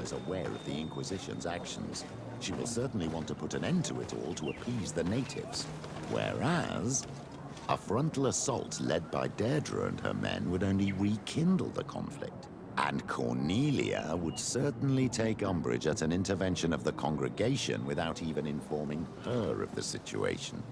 is aware of the Inquisition's actions. She will certainly want to put an end to it all to appease the natives. Whereas, a frontal assault led by Deirdre and her men would only rekindle the conflict. And Cornelia would certainly take umbrage at an intervention of the congregation without even informing her of the situation.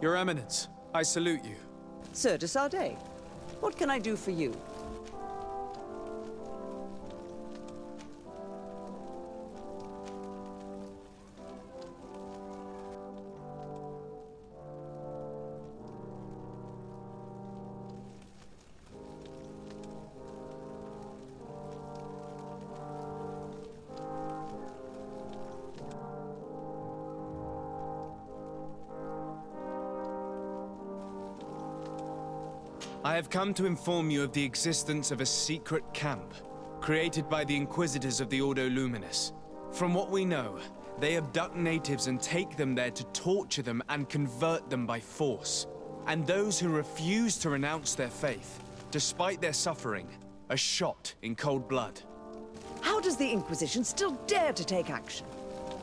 Your Eminence, I salute you. Sir de Sardet, what can I do for you? I have come to inform you of the existence of a secret camp, created by the Inquisitors of the Ordo Luminis. From what we know, they abduct natives and take them there to torture them and convert them by force. And those who refuse to renounce their faith, despite their suffering, are shot in cold blood. How does the Inquisition still dare to take action?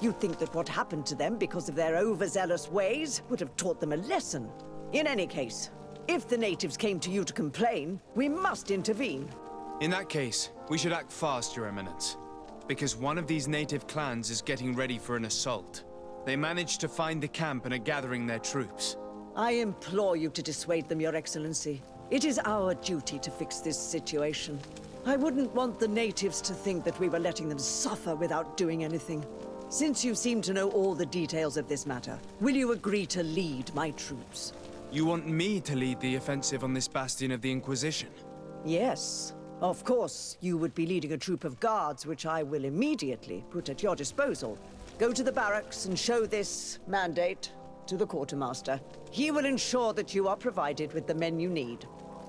You'd think that what happened to them because of their overzealous ways would have taught them a lesson. In any case, if the natives came to you to complain, we must intervene. In that case, we should act fast, Your Eminence. Because one of these native clans is getting ready for an assault. They managed to find the camp and are gathering their troops. I implore you to dissuade them, Your Excellency. It is our duty to fix this situation. I wouldn't want the natives to think that we were letting them suffer without doing anything. Since you seem to know all the details of this matter, will you agree to lead my troops? You want me to lead the offensive on this bastion of the Inquisition? Yes. Of course, you would be leading a troop of guards, which I will immediately put at your disposal. Go to the barracks and show this mandate to the quartermaster. He will ensure that you are provided with the men you need.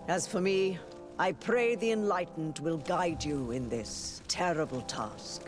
As for me, I pray the Enlightened will guide you in this terrible task.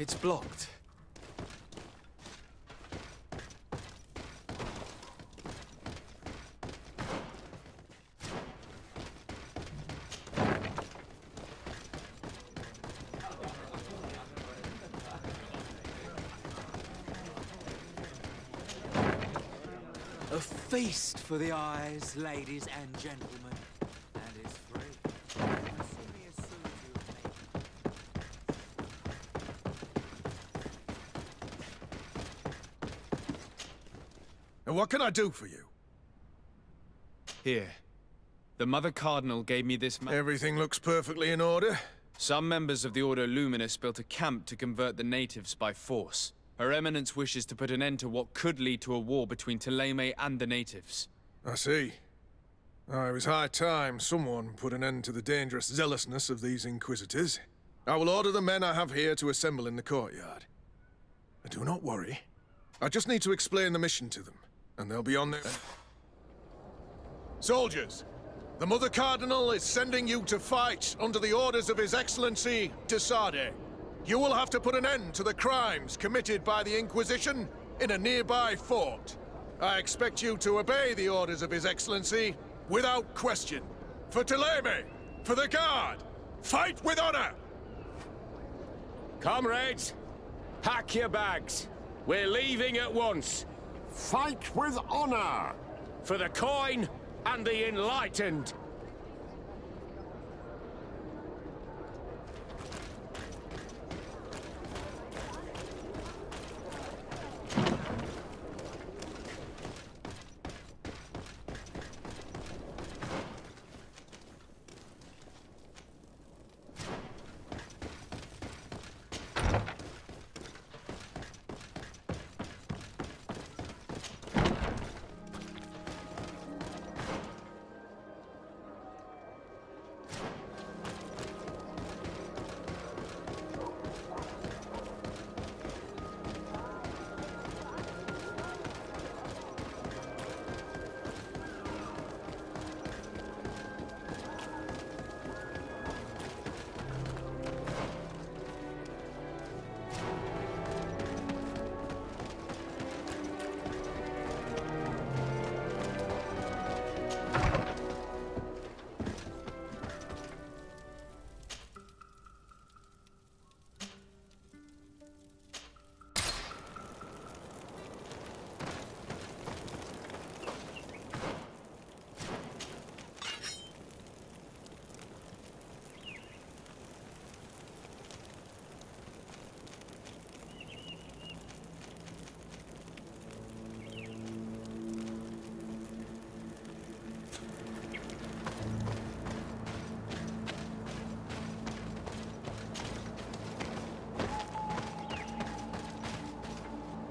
It's blocked. A feast for the eyes, ladies and gentlemen. And it's free. See me as soon as you have And what can I do for you? Here. The Mother Cardinal gave me this map. Everything looks perfectly in order. Some members of the Ordo Luminous built a camp to convert the natives by force. Her Eminence wishes to put an end to what could lead to a war between Thélème and the natives. I see. It was high time someone put an end to the dangerous zealousness of these Inquisitors. I will order the men I have here to assemble in the courtyard. Do not worry. I just need to explain the mission to them, and they'll be on their... Soldiers! The Mother Cardinal is sending you to fight under the orders of His Excellency de Sade. You will have to put an end to the crimes committed by the Inquisition in a nearby fort. I expect you to obey the orders of His Excellency without question. For Thélème! For the Guard! Fight with honor! Comrades, pack your bags. We're leaving at once. Fight with honor! For the coin and the enlightened.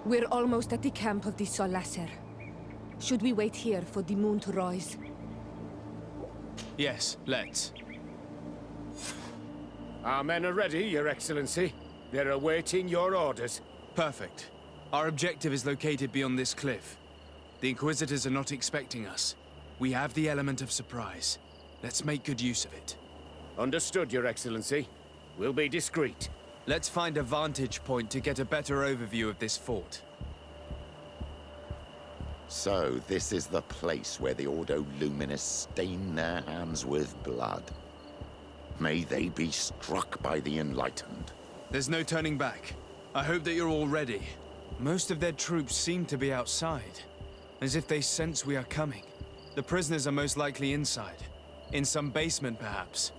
We're almost at the camp of the Solasser. Should we wait here for the moon to rise? Yes, let's. Our men are ready, Your Excellency. They're awaiting your orders. Perfect. Our objective is located beyond this cliff. The Inquisitors are not expecting us. We have the element of surprise. Let's make good use of it. Understood, Your Excellency. We'll be discreet. Let's find a vantage point to get a better overview of this fort. So, this is the place where the Ordo Luminous stain their hands with blood. May they be struck by the enlightened. There's no turning back. I hope that you're all ready. Most of their troops seem to be outside, as if they sense we are coming. The prisoners are most likely inside, in some basement perhaps.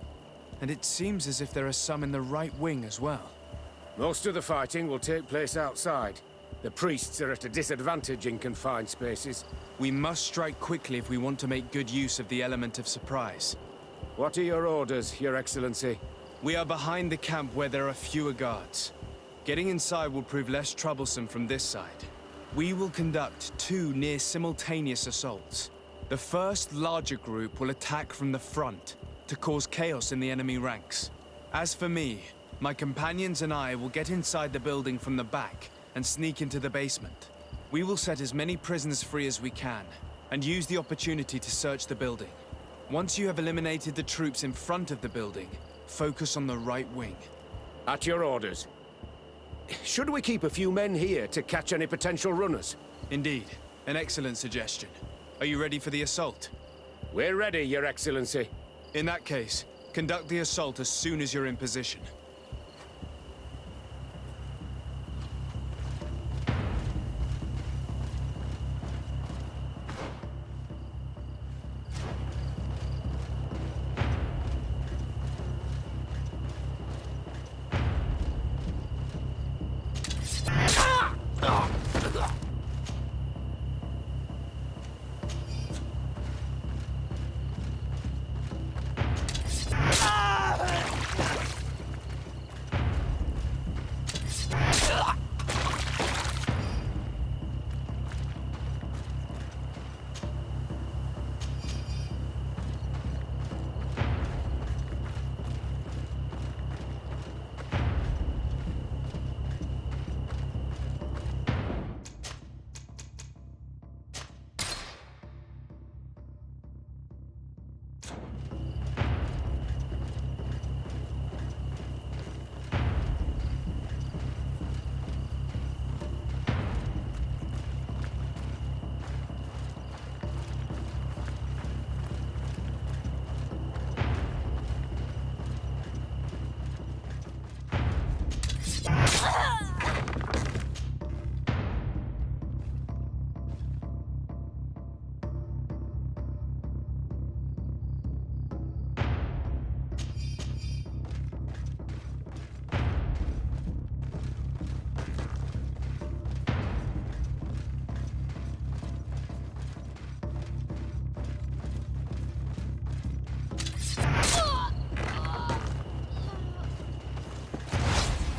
And it seems as if there are some in the right wing as well. Most of the fighting will take place outside. The priests are at a disadvantage in confined spaces. We must strike quickly if we want to make good use of the element of surprise. What are your orders, Your Excellency? We are behind the camp where there are fewer guards. Getting inside will prove less troublesome from this side. We will conduct 2 near-simultaneous assaults. The first larger group will attack from the front to cause chaos in the enemy ranks. As for me, my companions and I will get inside the building from the back and sneak into the basement. We will set as many prisoners free as we can and use the opportunity to search the building. Once you have eliminated the troops in front of the building, focus on the right wing. At your orders. should we keep a few men here to catch any potential runners? Indeed. An excellent suggestion. Are you ready for the assault? We're ready, Your Excellency. In that case, conduct the assault as soon as you're in position.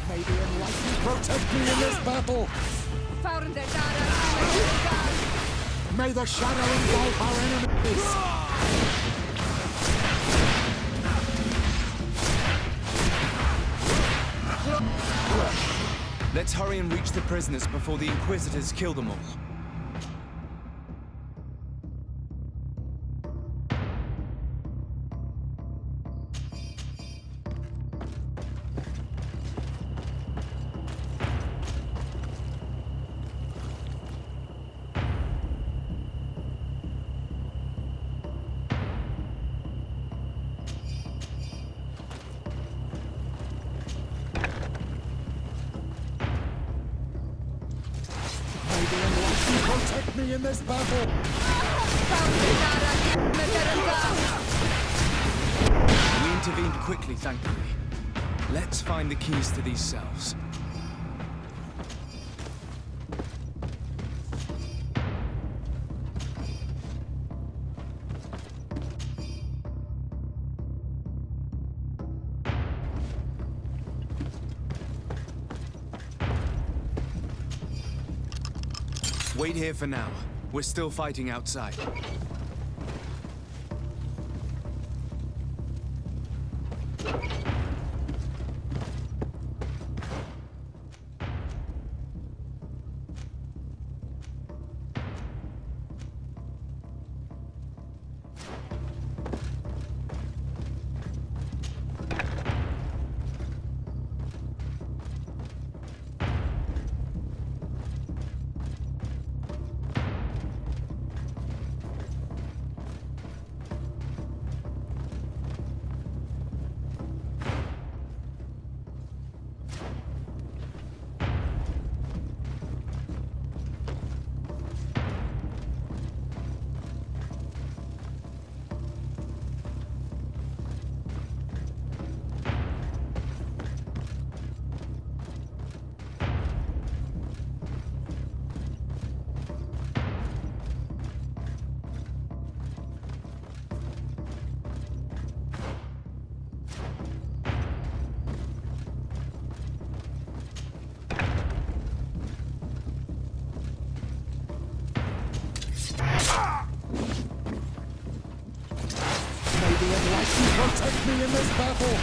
May the enlightened protect me in this battle! Found the Dara. May the shadow engulf our enemies! Let's hurry and reach the prisoners before the Inquisitors kill them all. May the enlightened protect me in this battle! We intervened quickly, thankfully. Let's find the keys to these cells. Wait here for now. We're still fighting outside. May the enlightened protect me in this battle!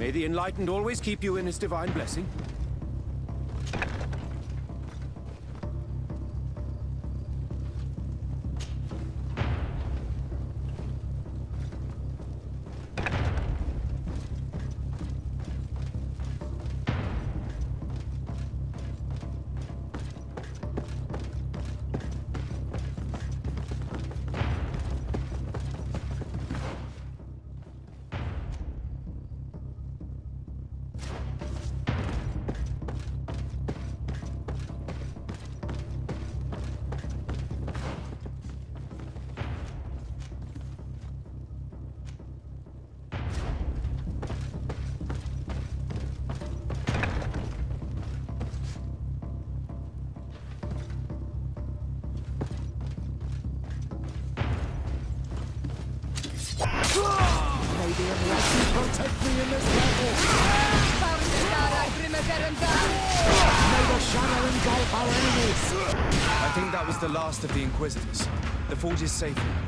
May the Enlightened always keep you in his divine blessing. May the Enlightened protect me in this battle! May the shadow engulf our enemies! I think that was the last of the Inquisitors. The fort is safe now.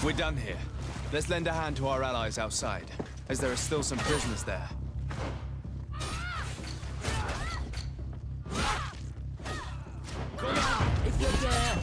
We're done here. Let's lend a hand to our allies outside, as there are still some prisoners there. If you dare!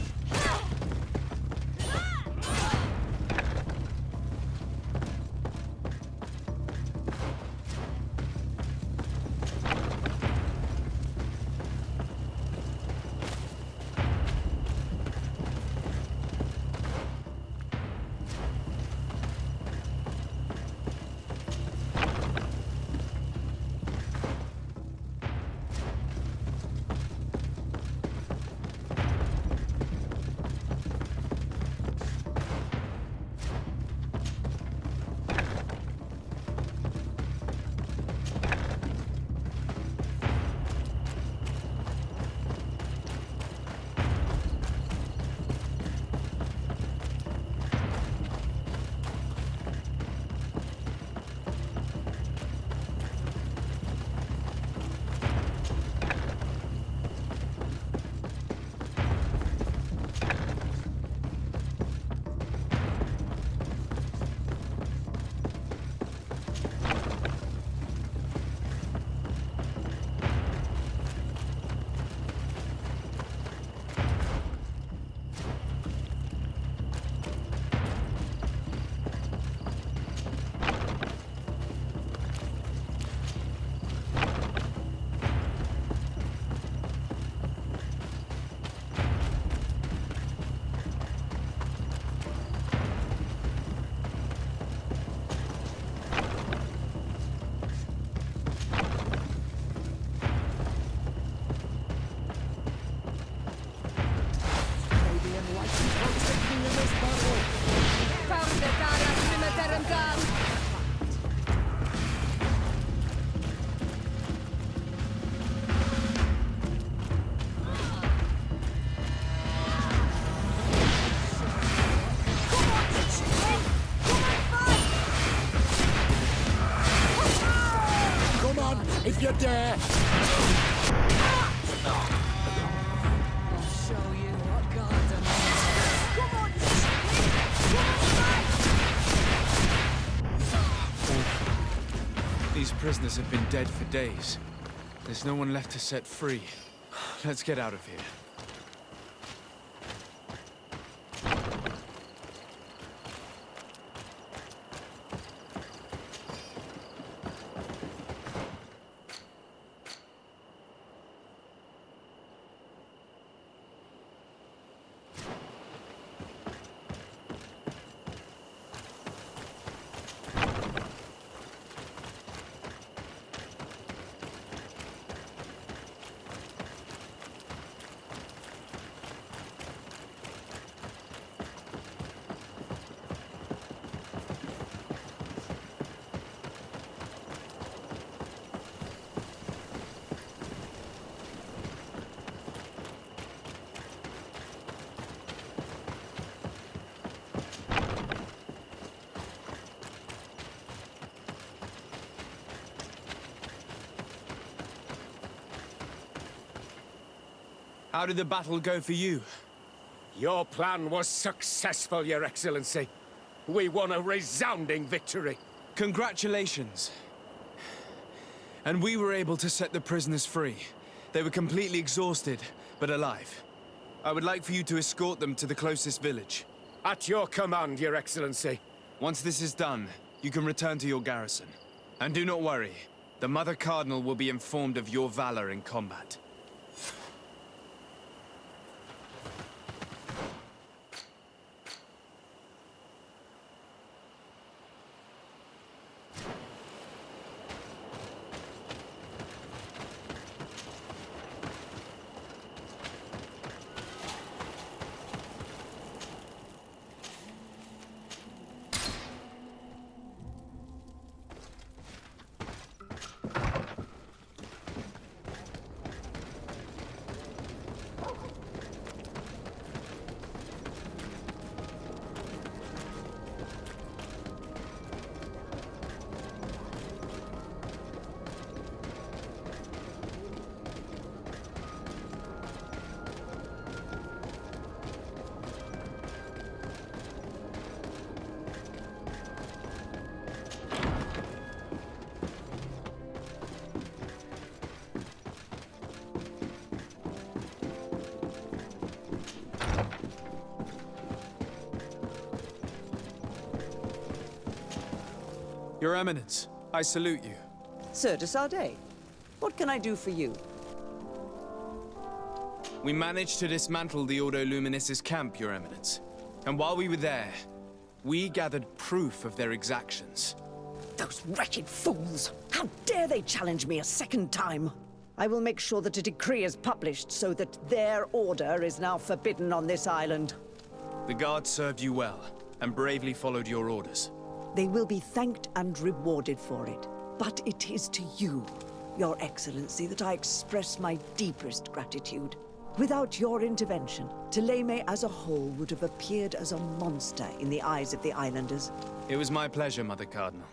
If you dare! I'll show you what God demands. Come on! These prisoners have been dead for days. There's no one left to set free. Let's get out of here. How did the battle go for you? Your plan was successful, Your Excellency. We won a resounding victory. Congratulations. And we were able to set the prisoners free. They were completely exhausted, but alive. I would like for you to escort them to the closest village. At your command, Your Excellency. Once this is done, you can return to your garrison. And do not worry, the Mother Cardinal will be informed of your valor in combat. Your Eminence, I salute you. Sir de Sardet, what can I do for you? We managed to dismantle the Ordo Luminis' camp, Your Eminence. And while we were there, we gathered proof of their exactions. Those wretched fools! How dare they challenge me a second time? I will make sure that a decree is published so that their order is now forbidden on this island. The guards served you well, and bravely followed your orders. They will be thanked and rewarded for it. But it is to you, Your Excellency, that I express my deepest gratitude. Without your intervention, Thélème as a whole would have appeared as a monster in the eyes of the islanders. It was my pleasure, Mother Cardinal.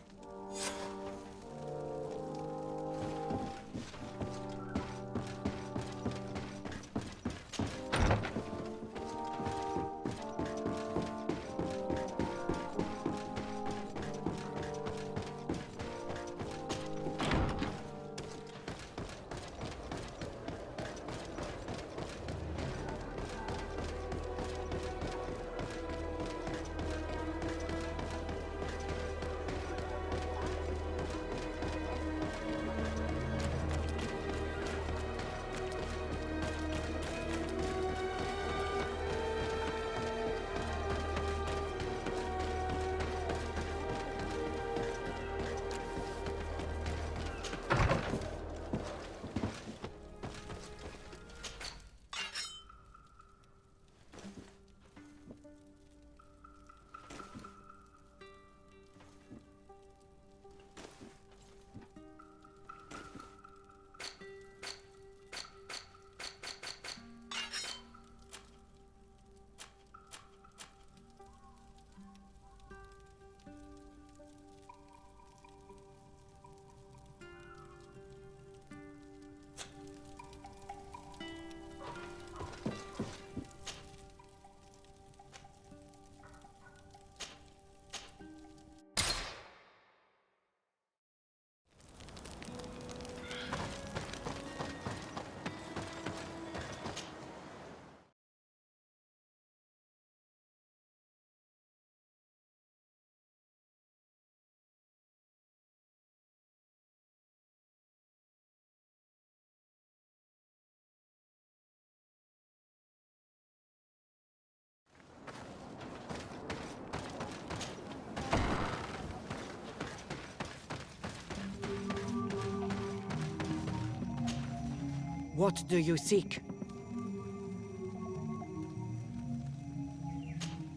What do you seek?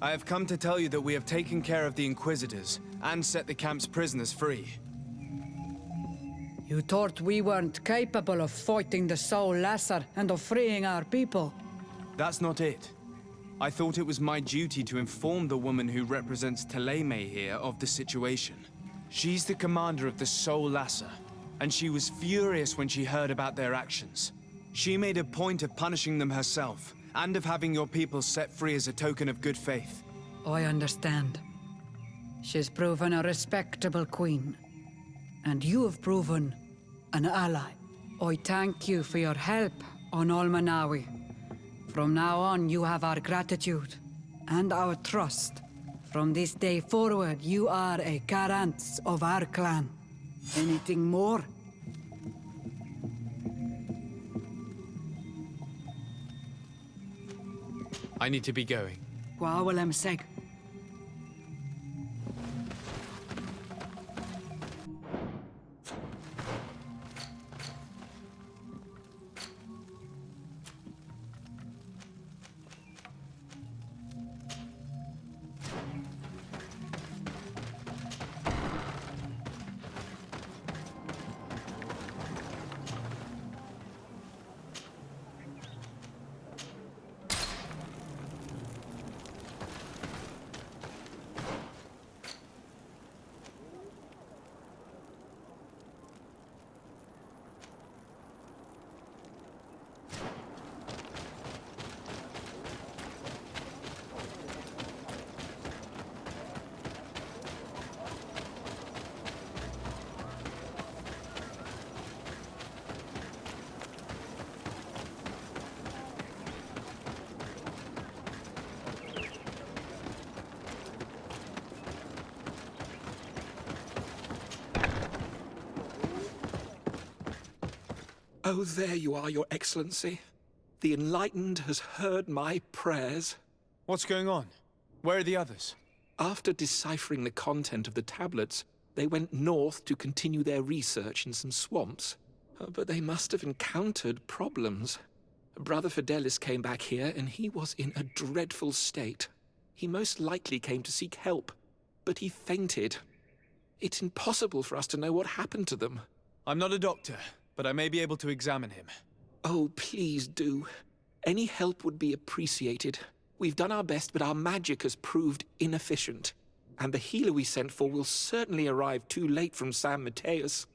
I have come to tell you that we have taken care of the Inquisitors and set the camp's prisoners free. You thought we weren't capable of fighting the Soul Lesser and of freeing our people? That's not it. I thought it was my duty to inform the woman who represents Teleme here of the situation. She's the commander of the Soul Lasser, and she was furious when she heard about their actions. She made a point of punishing them herself, and of having your people set free as a token of good faith. I understand. She's proven a respectable queen. And you have proven an ally. I thank you for your help on Almanawi. From now on, you have our gratitude and our trust. From this day forward, you are a Garant of our clan. Anything more? I need to be going. Gwawalem seg. Oh, there you are, Your Excellency. The Enlightened has heard my prayers. What's going on? Where are the others? After deciphering the content of the tablets, they went north to continue their research in some swamps. But they must have encountered problems. Brother Fidelis came back here, and he was in a dreadful state. He most likely came to seek help, but he fainted. It's impossible for us to know what happened to them. I'm not a doctor, but I may be able to examine him. Oh, please do. Any help would be appreciated. We've done our best, but our magic has proved inefficient. And the healer we sent for will certainly arrive too late from San Mateus.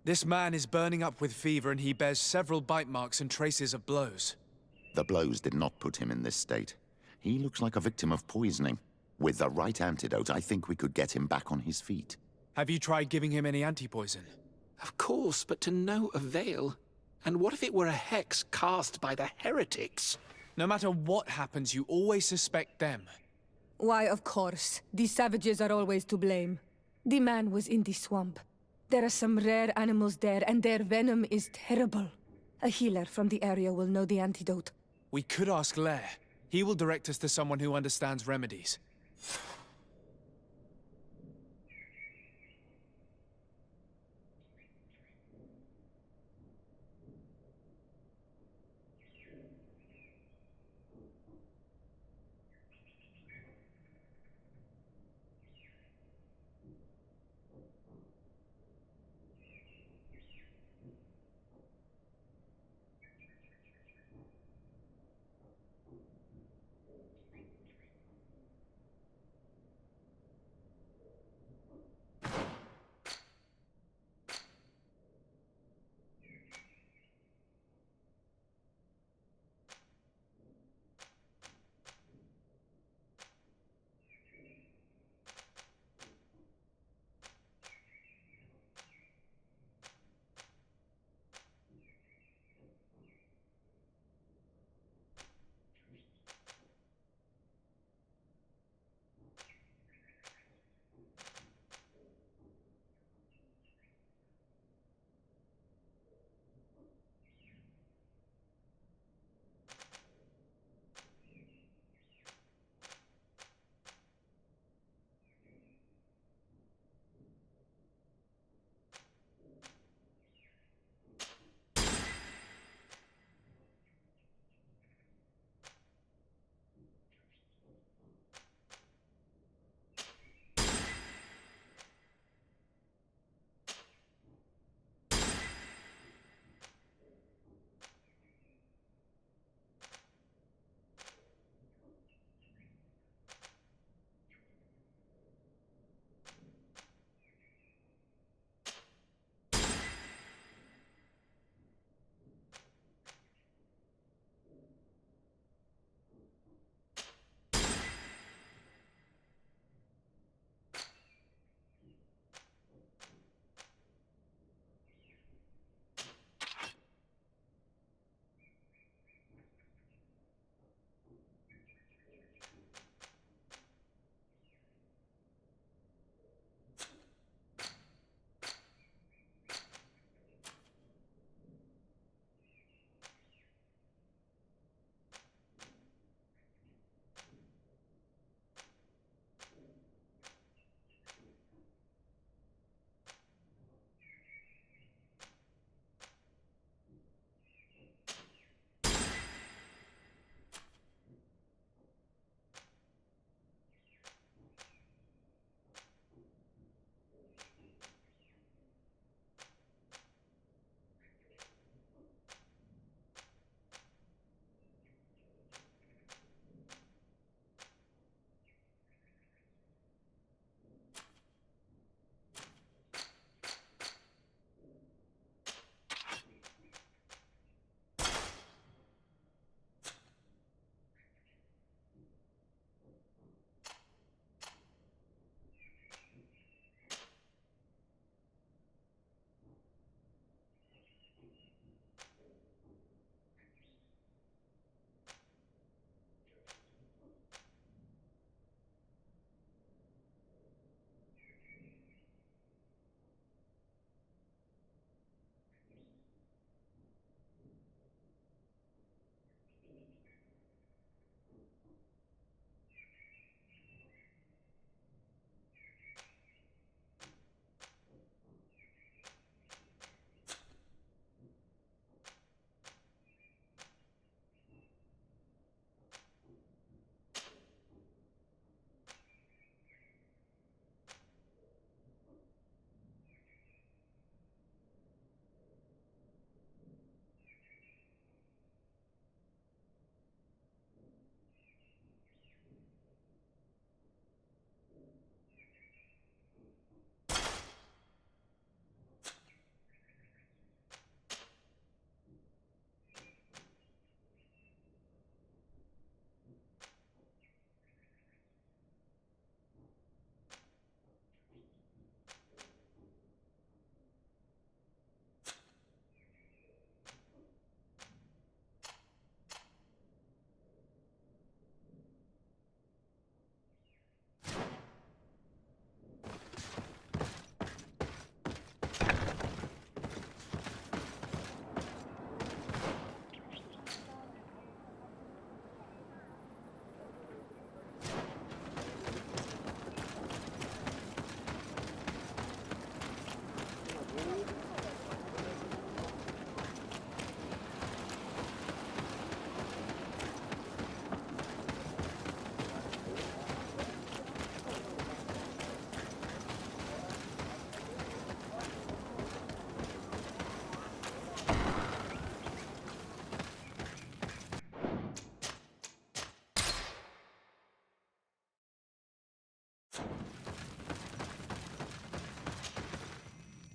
This man is burning up with fever, and he bears several bite marks and traces of blows. The blows did not put him in this state. He looks like a victim of poisoning. With the right antidote, I think we could get him back on his feet. Have you tried giving him any anti-poison? Of course, but to no avail. And what if it were a hex cast by the heretics? No matter what happens, you always suspect them. Why, of course. These savages are always to blame. The man was in the swamp. There are some rare animals there, and their venom is terrible. A healer from the area will know the antidote. We could ask Lair. He will direct us to someone who understands remedies.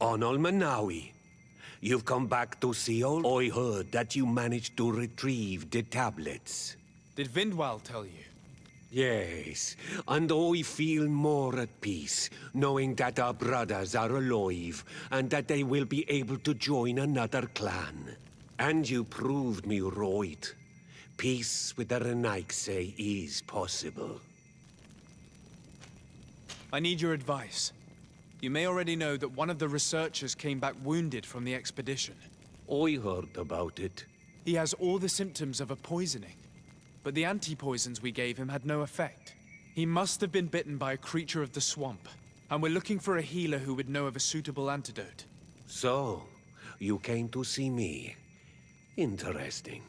On Olmanawi. You've come back to Seol? I heard that you managed to retrieve the tablets. Did Vindwal tell you? Yes, and I feel more at peace, knowing that our brothers are alive, and that they will be able to join another clan. And you proved me right. Peace with the Renaigse is possible. I need your advice. You may already know that one of the researchers came back wounded from the expedition. I heard about it. He has all the symptoms of a poisoning, but the anti-poisons we gave him had no effect. He must have been bitten by a creature of the swamp, and we're looking for a healer who would know of a suitable antidote. So, you came to see me. Interesting.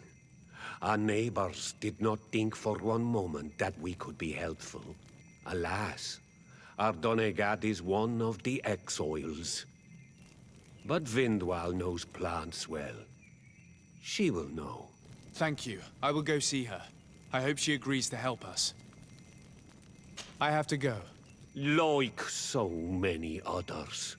Our neighbors did not think for one moment that we could be helpful. Alas, our Donegat is one of the exiles. But Vindwal knows plants well. She will know. Thank you. I will go see her. I hope she agrees to help us. I have to go. Like so many others.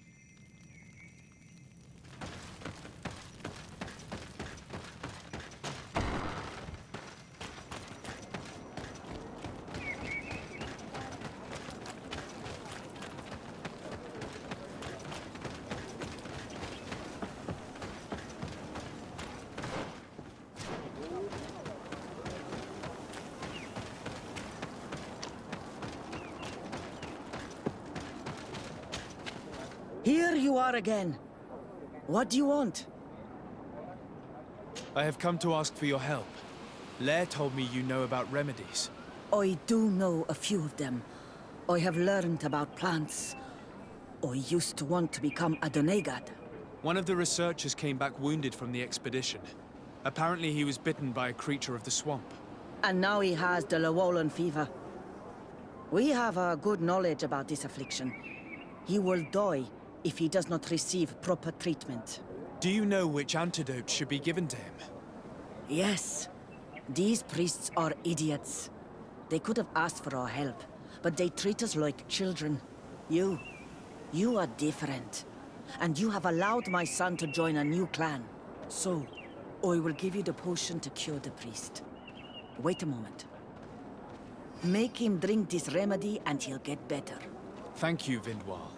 Here you are again. What do you want? I have come to ask for your help. Lair told me you know about remedies. I do know a few of them. I have learned about plants. I used to want to become a Donegat. One of the researchers came back wounded from the expedition. Apparently he was bitten by a creature of the swamp. And now he has the Llewellyn fever. We have a good knowledge about this affliction. He will die if he does not receive proper treatment. Do you know which antidote should be given to him? Yes. These priests are idiots. They could have asked for our help, but they treat us like children. You are different. And you have allowed my son to join a new clan. So, I will give you the potion to cure the priest. Wait a moment. Make him drink this remedy and he'll get better. Thank you, Vindwal.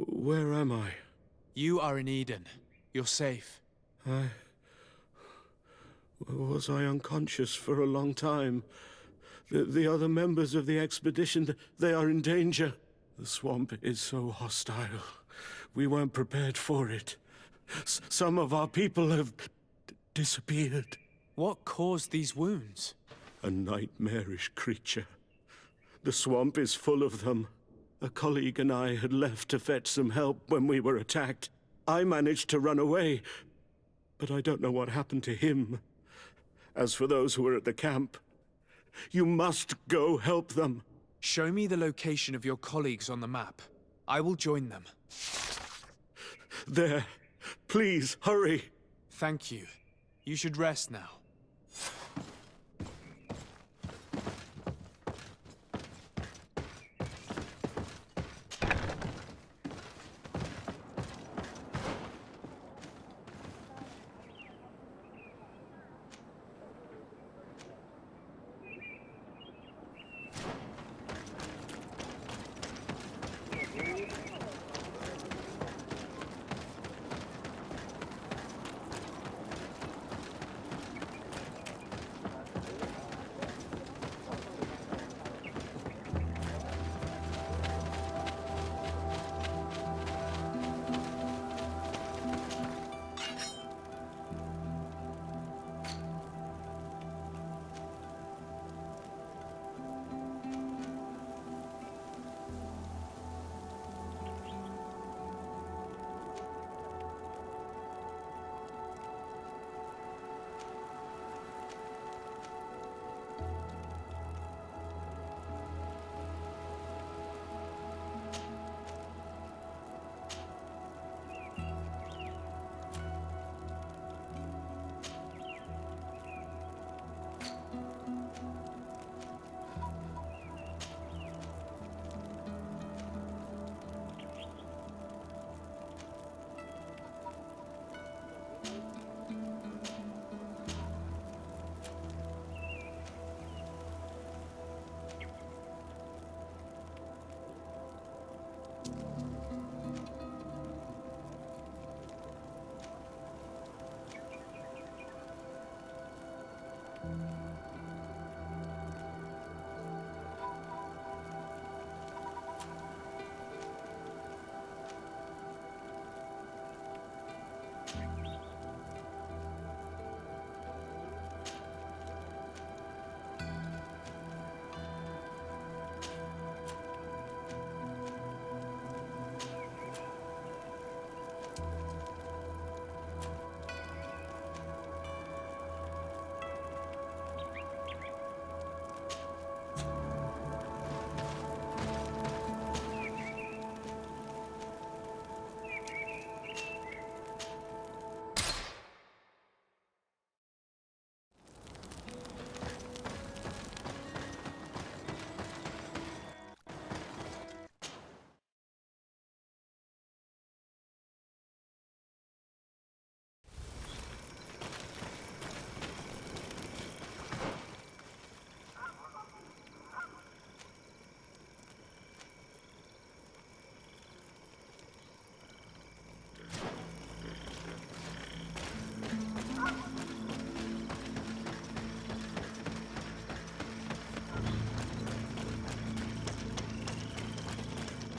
Where am I? You are in Eden. You're safe. Was I unconscious for a long time? The other members of the expedition, they are in danger. The swamp is so hostile. We weren't prepared for it. Some of our people have disappeared. What caused these wounds? A nightmarish creature. The swamp is full of them. A colleague and I had left to fetch some help when we were attacked. I managed to run away, but I don't know what happened to him. As for those who are at the camp, you must go help them. Show me the location of your colleagues on the map. I will join them. There. Please, hurry. Thank you. You should rest now.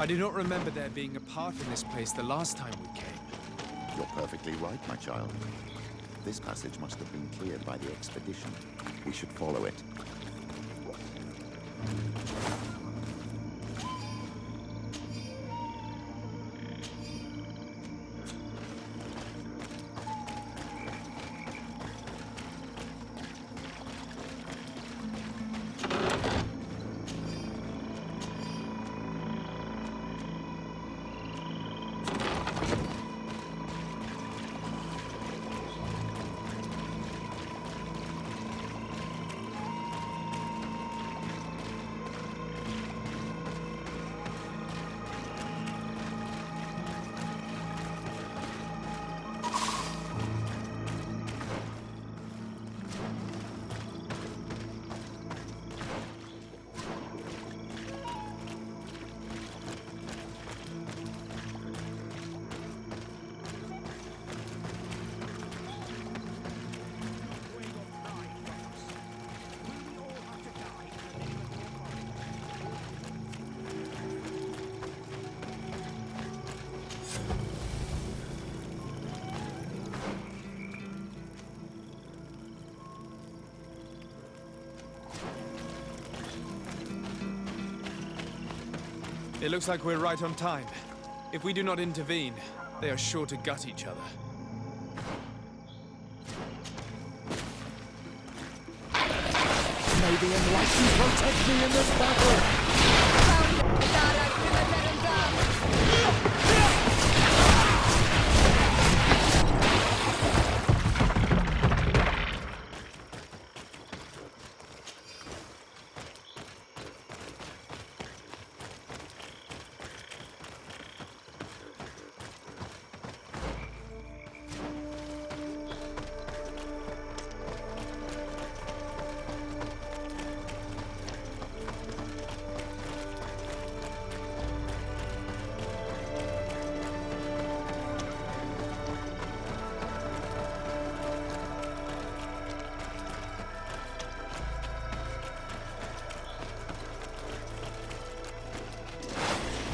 I do not remember there being a path in this place the last time we came. You're perfectly right, my child. This passage must have been cleared by the expedition. We should follow it. It looks like we're right on time. If we do not intervene, they are sure to gut each other. May the Enlightened protect me in this battle!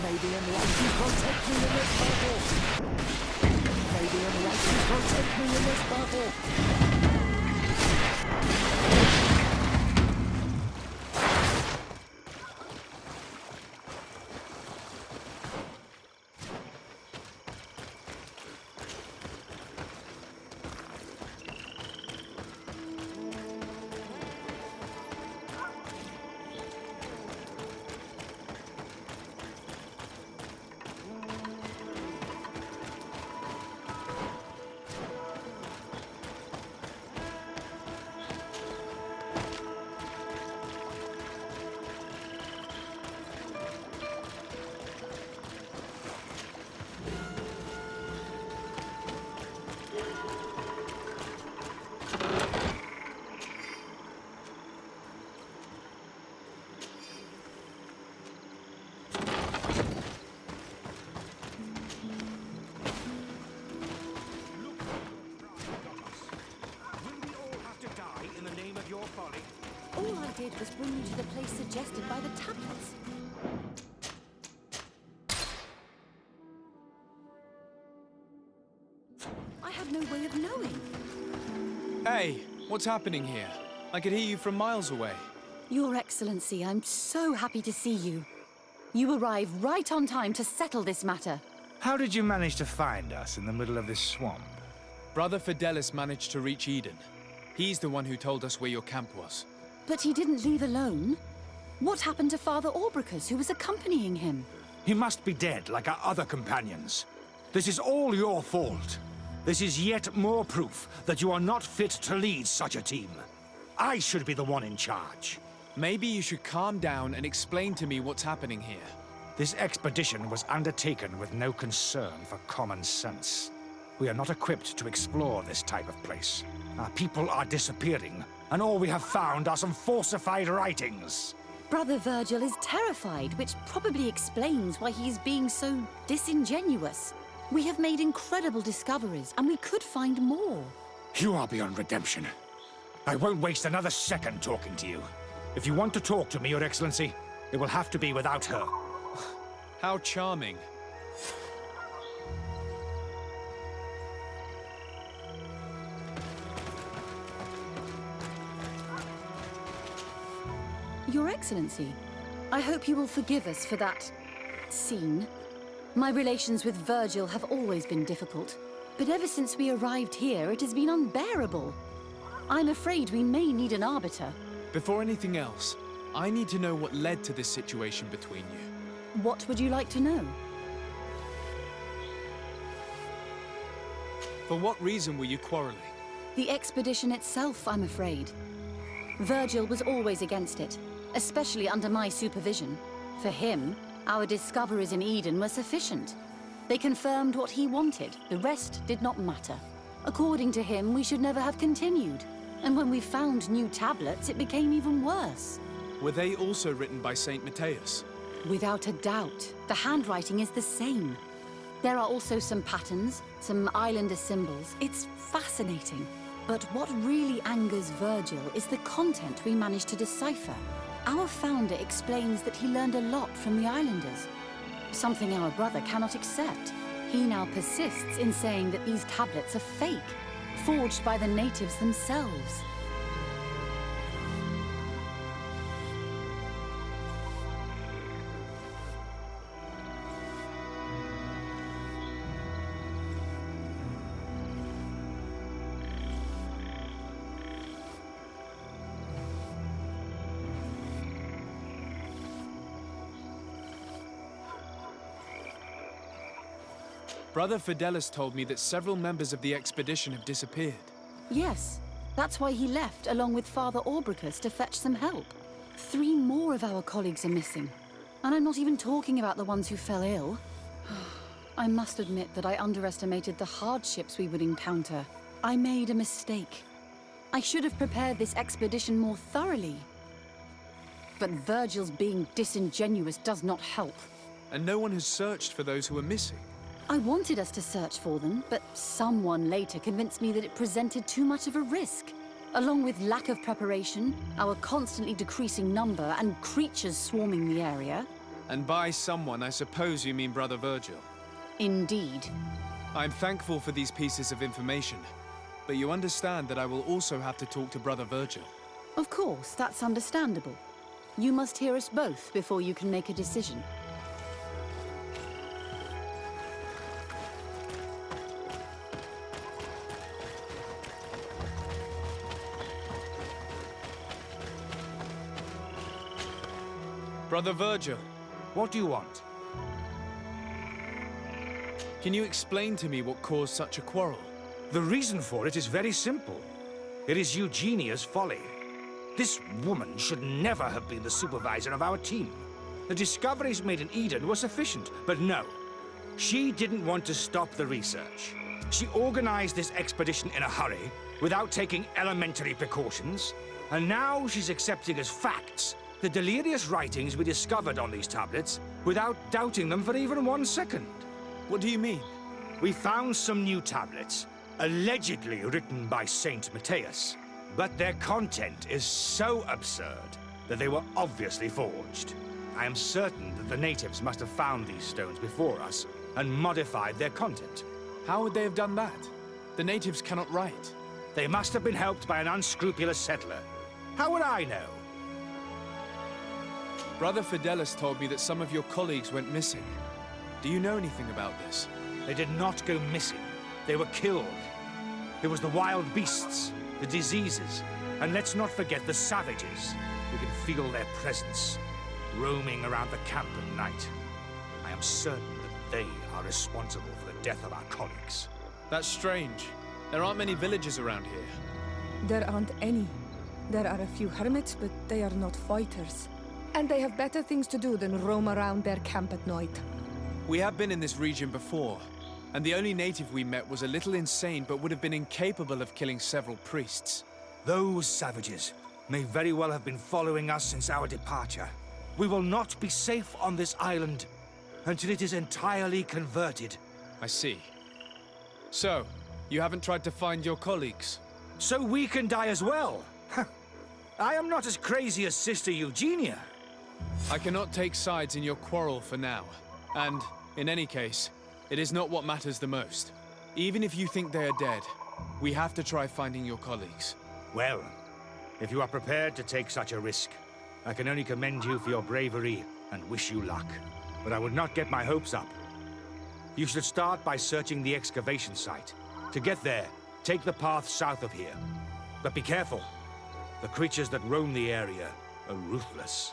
May the Enlightened protect me in this battle! May the Enlightened protect me in this battle! All I did was bring you to the place suggested by the tablets. I had no way of knowing. Hey, what's happening here? I could hear you from miles away. Your Excellency, I'm so happy to see you. You arrived right on time to settle this matter. How did you manage to find us in the middle of this swamp? Brother Fidelis managed to reach Eden. He's the one who told us where your camp was. But he didn't leave alone. What happened to Father Orbricus, who was accompanying him? He must be dead, like our other companions. This is all your fault. This is yet more proof that you are not fit to lead such a team. I should be the one in charge. Maybe you should calm down and explain to me what's happening here. This expedition was undertaken with no concern for common sense. We are not equipped to explore this type of place. Our people are disappearing, and all we have found are some falsified writings. Brother Virgil is terrified, which probably explains why he is being so disingenuous. We have made incredible discoveries, and we could find more. You are beyond redemption. I won't waste another second talking to you. If you want to talk to me, Your Excellency, it will have to be without her. How charming. Your Excellency, I hope you will forgive us for that scene. My relations with Virgil have always been difficult, but ever since we arrived here, it has been unbearable. I'm afraid we may need an arbiter. Before anything else, I need to know what led to this situation between you. What would you like to know? For what reason were you quarreling? The expedition itself, I'm afraid. Virgil was always against it, especially under my supervision. For him, our discoveries in Eden were sufficient. They confirmed what he wanted. The rest did not matter. According to him, we should never have continued. And when we found new tablets, it became even worse. Were they also written by Saint Matthias? Without a doubt. The handwriting is the same. There are also some patterns, some islander symbols. It's fascinating. But what really angers Virgil is the content we managed to decipher. Our founder explains that he learned a lot from the islanders, something our brother cannot accept. He now persists in saying that these tablets are fake, forged by the natives themselves. Brother Fidelis told me that several members of the expedition have disappeared. Yes, that's why he left along with Father Orbricus to fetch some help. 3 more of our colleagues are missing. And I'm not even talking about the ones who fell ill. I must admit that I underestimated the hardships we would encounter. I made a mistake. I should have prepared this expedition more thoroughly. But Virgil's being disingenuous does not help. And no one has searched for those who are missing. I wanted us to search for them, but someone later convinced me that it presented too much of a risk. Along with lack of preparation, our constantly decreasing number, and creatures swarming the area. And by someone, I suppose you mean Brother Virgil. Indeed. I'm thankful for these pieces of information, but you understand that I will also have to talk to Brother Virgil. Of course, that's understandable. You must hear us both before you can make a decision. Brother Virgil. What do you want? Can you explain to me what caused such a quarrel? The reason for it is very simple. It is Eugenia's folly. This woman should never have been the supervisor of our team. The discoveries made in Eden were sufficient, but no. She didn't want to stop the research. She organized this expedition in a hurry, without taking elementary precautions, and now she's accepting as facts the delirious writings we discovered on these tablets without doubting them for even 1 second. What do you mean? We found some new tablets, allegedly written by Saint Matthias, but their content is so absurd that they were obviously forged. I am certain that the natives must have found these stones before us and modified their content. How would they have done that? The natives cannot write. They must have been helped by an unscrupulous settler. How would I know? Brother Fidelis told me that some of your colleagues went missing. Do you know anything about this? They did not go missing. They were killed. There was the wild beasts, the diseases, and let's not forget the savages. We can feel their presence, roaming around the camp at night. I am certain that they are responsible for the death of our colleagues. That's strange. There aren't many villages around here. There aren't any. There are a few hermits, but they are not fighters. And they have better things to do than roam around their camp at night. We have been in this region before, and the only native we met was a little insane but would have been incapable of killing several priests. Those savages may very well have been following us since our departure. We will not be safe on this island until it is entirely converted. I see. So, you haven't tried to find your colleagues? So we can die as well? I am not as crazy as Sister Eugenia. I cannot take sides in your quarrel for now. And, in any case, it is not what matters the most. Even if you think they are dead, we have to try finding your colleagues. Well, if you are prepared to take such a risk, I can only commend you for your bravery and wish you luck. But I would not get my hopes up. You should start by searching the excavation site. To get there, take the path south of here. But be careful. The creatures that roam the area are ruthless.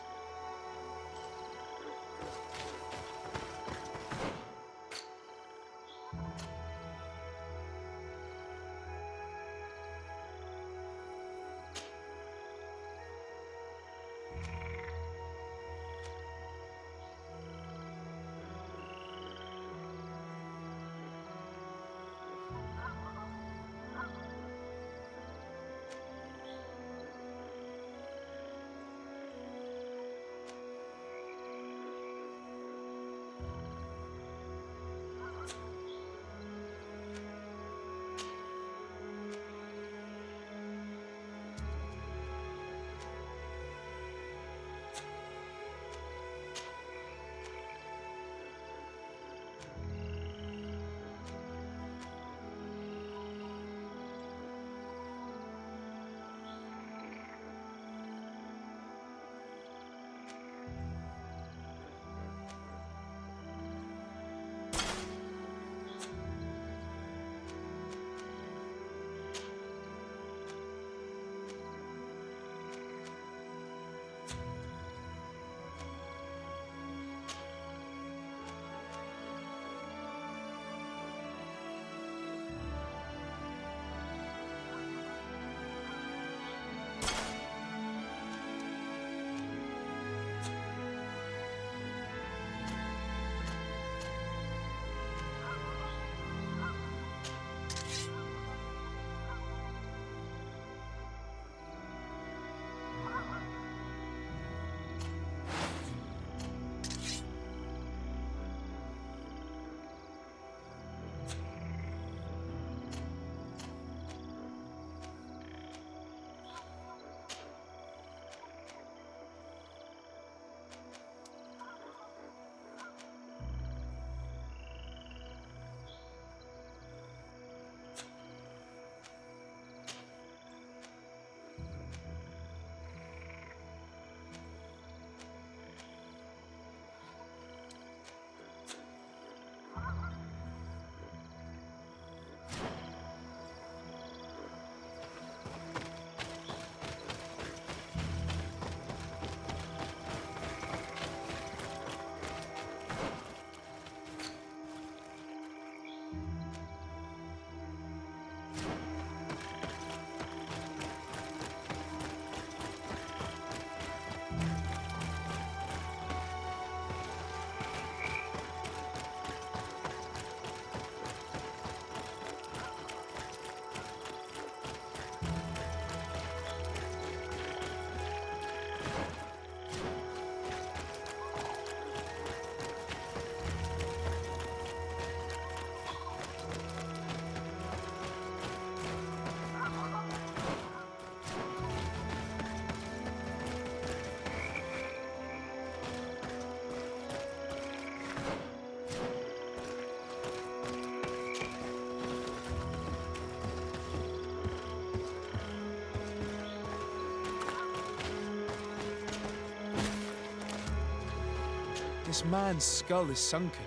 This man's skull is sunken,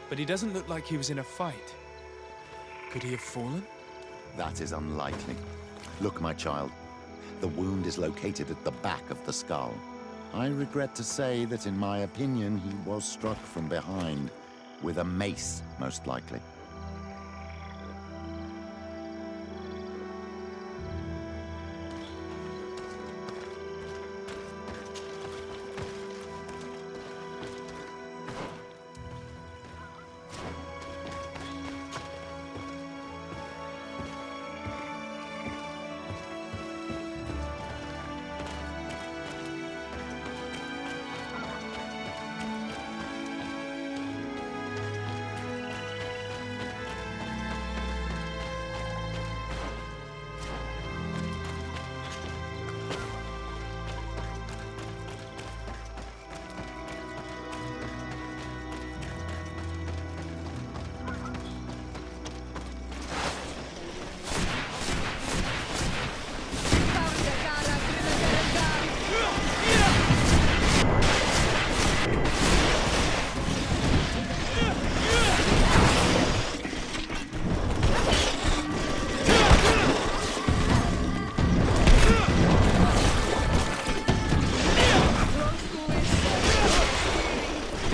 but he doesn't look like he was in a fight. Could he have fallen? That is unlikely. Look, my child. The wound is located at the back of the skull. I regret to say that, in my opinion, he was struck from behind, with a mace, most likely.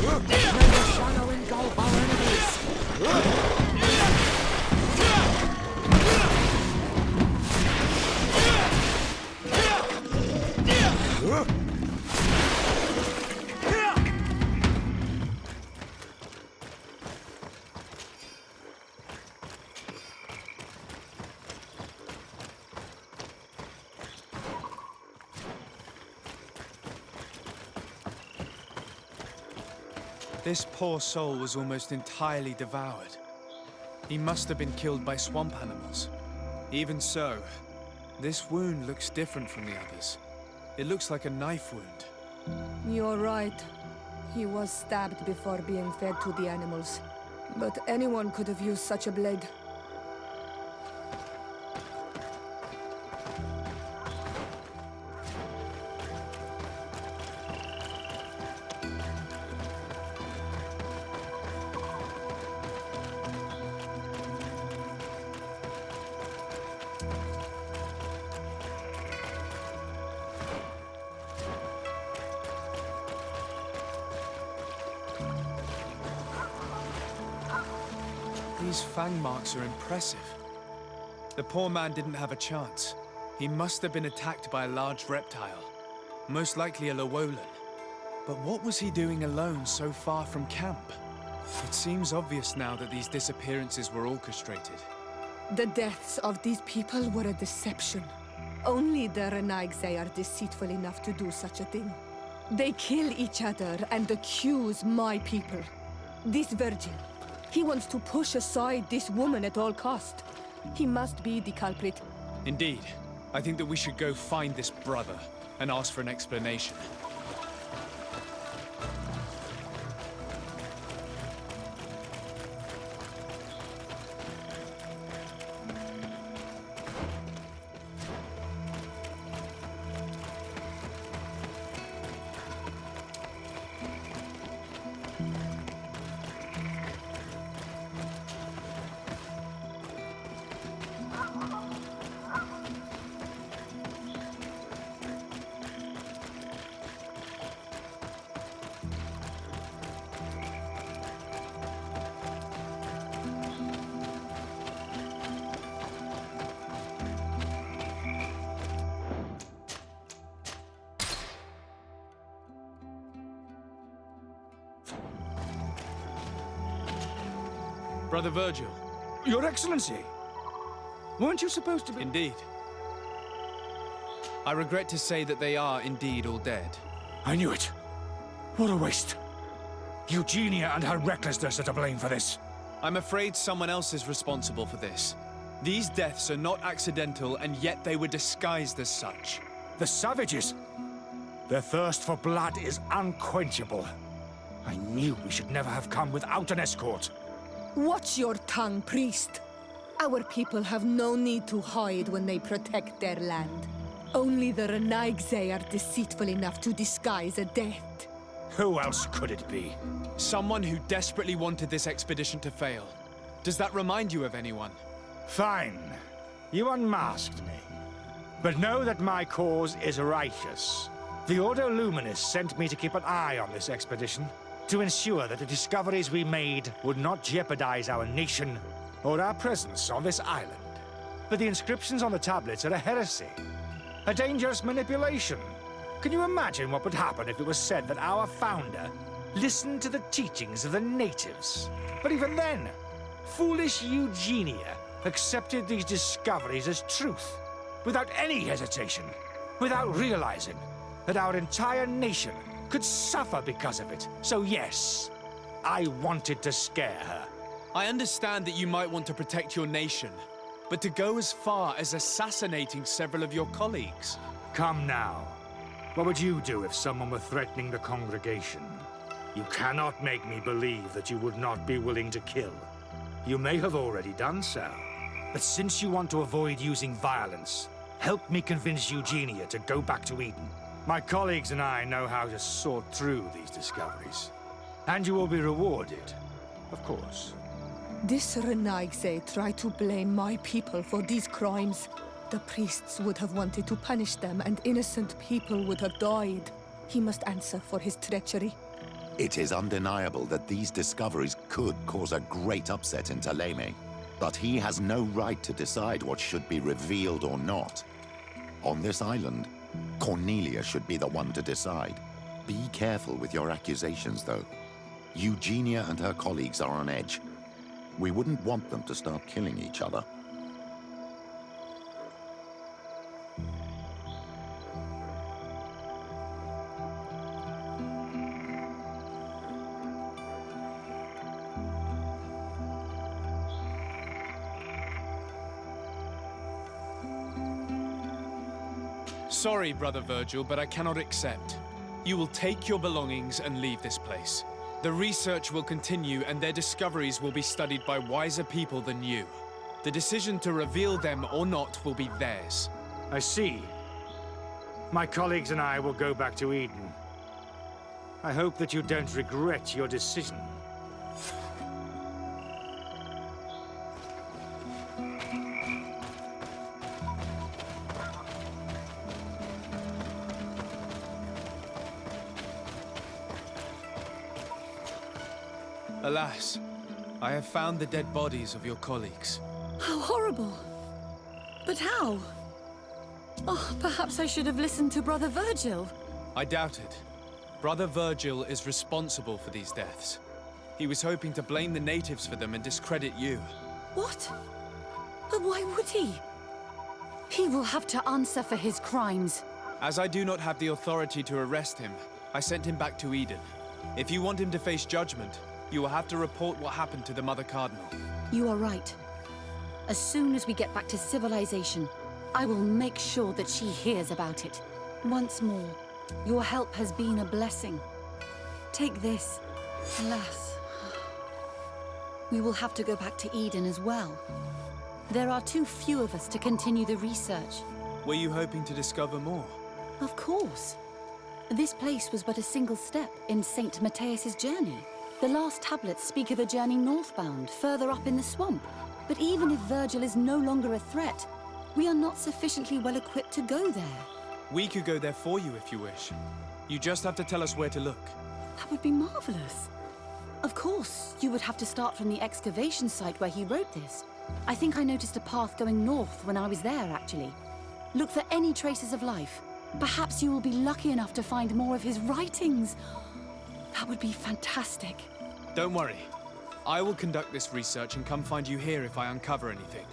May the shadow engulf our enemies! This poor soul was almost entirely devoured. He must have been killed by swamp animals. Even so, this wound looks different from the others. It looks like a knife wound. You're right. He was stabbed before being fed to the animals. But anyone could have used such a blade. These fang marks are impressive. The poor man didn't have a chance. He must have been attacked by a large reptile. Most likely a Llewellyn. But what was he doing alone so far from camp? It seems obvious now that these disappearances were orchestrated. The deaths of these people were a deception. Only the Renaigse are deceitful enough to do such a thing. They kill each other and accuse my people. This virgin, he wants to push aside this woman at all cost. He must be the culprit. Indeed. I think that we should go find this brother and ask for an explanation. Brother Virgil. Your Excellency! Weren't you supposed to be— Indeed. I regret to say that they are indeed all dead. I knew it. What a waste. Eugenia and her recklessness are to blame for this. I'm afraid someone else is responsible for this. These deaths are not accidental, and yet they were disguised as such. The savages! Their thirst for blood is unquenchable. I knew we should never have come without an escort. Watch your tongue, priest. Our people have no need to hide when they protect their land. Only the Renaigse are deceitful enough to disguise a death. Who else could it be? Someone who desperately wanted this expedition to fail. Does that remind you of anyone? Fine. You unmasked me. But know that my cause is righteous. The Ordo Luminis sent me to keep an eye on this expedition, to ensure that the discoveries we made would not jeopardize our nation or our presence on this island. But the inscriptions on the tablets are a heresy, a dangerous manipulation. Can you imagine what would happen if it was said that our founder listened to the teachings of the natives? But even then, foolish Eugenia accepted these discoveries as truth, without any hesitation, without realizing that our entire nation could suffer because of it. So yes, I wanted to scare her. I understand that you might want to protect your nation, but to go as far as assassinating several of your colleagues? Come now. What would you do if someone were threatening the congregation? You cannot make me believe that you would not be willing to kill. You may have already done so. But since you want to avoid using violence, help me convince Eugenia to go back to Eden. My colleagues and I know how to sort through these discoveries. And you will be rewarded, of course. This Renaigse tried to blame my people for these crimes. The priests would have wanted to punish them, and innocent people would have died. He must answer for his treachery. It is undeniable that these discoveries could cause a great upset in Thélème, but he has no right to decide what should be revealed or not. On this island, Cornelia should be the one to decide. Be careful with your accusations, though. Eugenia and her colleagues are on edge. We wouldn't want them to start killing each other. Sorry, Brother Virgil, but I cannot accept. You will take your belongings and leave this place. The research will continue, and their discoveries will be studied by wiser people than you. The decision to reveal them or not will be theirs. I see. My colleagues and I will go back to Eden. I hope that you don't regret your decision. Alas, I have found the dead bodies of your colleagues. How horrible! But how? Oh, perhaps I should have listened to Brother Virgil. I doubt it. Brother Virgil is responsible for these deaths. He was hoping to blame the natives for them and discredit you. What? But why would he? He will have to answer for his crimes. As I do not have the authority to arrest him, I sent him back to Eden. If you want him to face judgment, you will have to report what happened to the Mother Cardinal. You are right. As soon as we get back to civilization, I will make sure that she hears about it. Once more, your help has been a blessing. Take this. Alas, we will have to go back to Eden as well. There are too few of us to continue the research. Were you hoping to discover more? Of course. This place was but a single step in St. Matthias's journey. The last tablets speak of a journey northbound, further up in the swamp. But even if Virgil is no longer a threat, we are not sufficiently well equipped to go there. We could go there for you if you wish. You just have to tell us where to look. That would be marvelous. Of course, you would have to start from the excavation site where he wrote this. I think I noticed a path going north when I was there, actually. Look for any traces of life. Perhaps you will be lucky enough to find more of his writings. That would be fantastic. Don't worry. I will conduct this research and come find you here if I uncover anything.